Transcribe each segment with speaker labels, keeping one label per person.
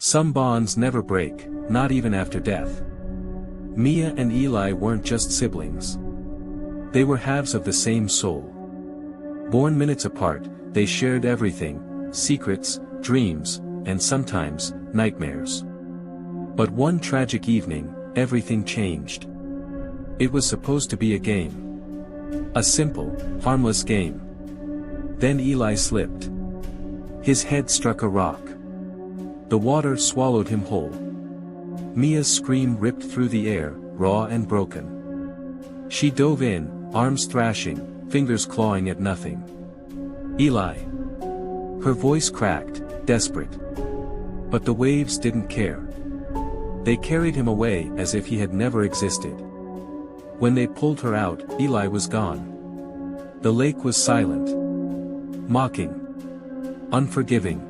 Speaker 1: Some bonds never break, not even after death. Mia and Eli weren't just siblings. They were halves of the same soul. Born minutes apart, they shared everything: secrets, dreams, and sometimes, nightmares. But one tragic evening, everything changed. It was supposed to be a game. A simple, harmless game. Then Eli slipped. His head struck a rock. The water swallowed him whole. Mia's scream ripped through the air, raw and broken. She dove in, arms thrashing, fingers clawing at nothing. Eli. Her voice cracked, desperate. But the waves didn't care. They carried him away as if he had never existed. When they pulled her out, Eli was gone. The lake was silent. Mocking. Unforgiving.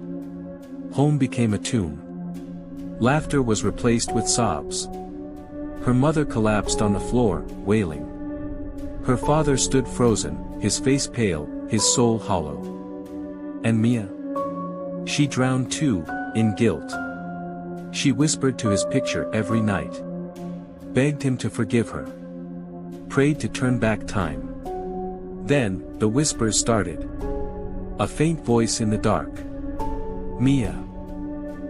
Speaker 1: Home became a tomb. Laughter was replaced with sobs. Her mother collapsed on the floor, wailing. Her father stood frozen, his face pale, his soul hollow. And Mia? She drowned too, in guilt. She whispered to his picture every night. Begged him to forgive her. Prayed to turn back time. Then, the whispers started. A faint voice in the dark. Mia.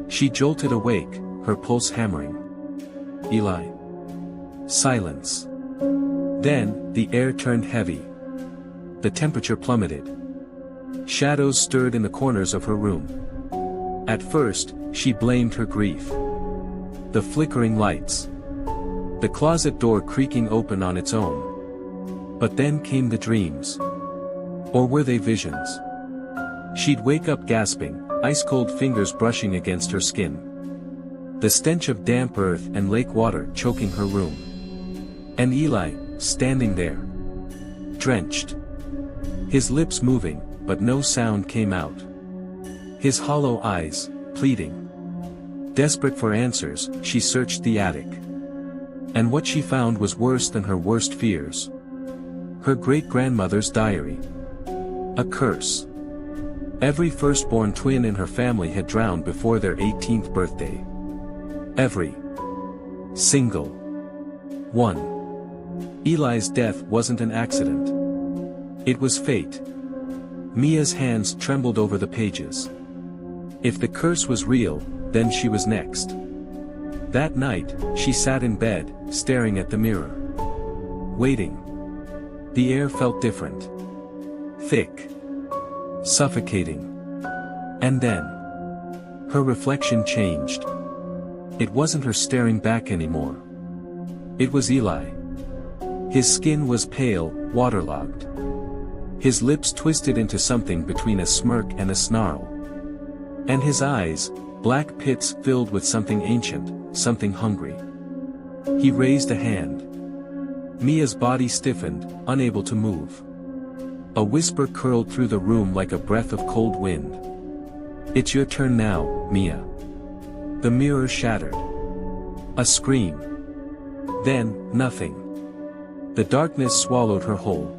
Speaker 1: She jolted awake, her pulse hammering. Eli. Silence. Then, the air turned heavy. The temperature plummeted. Shadows stirred in the corners of her room. At first, she blamed her grief. The flickering lights. The closet door creaking open on its own. But then came the dreams. Or were they visions? She'd wake up gasping, ice-cold fingers brushing against her skin. The stench of damp earth and lake water choking her room. And Eli, standing there. Drenched. His lips moving, but no sound came out. His hollow eyes, pleading. Desperate for answers, she searched the attic. And what she found was worse than her worst fears. Her great-grandmother's diary. A curse. Every firstborn twin in her family had drowned before their 18th birthday. Every single one. Eli's death wasn't an accident. It was fate. Mia's hands trembled over the pages. If the curse was real, then she was next. That night, she sat in bed, staring at the mirror. Waiting. The air felt different. Thick. Suffocating. And then, her reflection changed. It wasn't her staring back anymore. It was Eli. His skin was pale, waterlogged. His lips twisted into something between a smirk and a snarl. And his eyes, black pits filled with something ancient, something hungry. He raised a hand. Mia's body stiffened, unable to move. A whisper curled through the room like a breath of cold wind. It's your turn now, Mia. The mirror shattered. A scream. Then, nothing. The darkness swallowed her whole.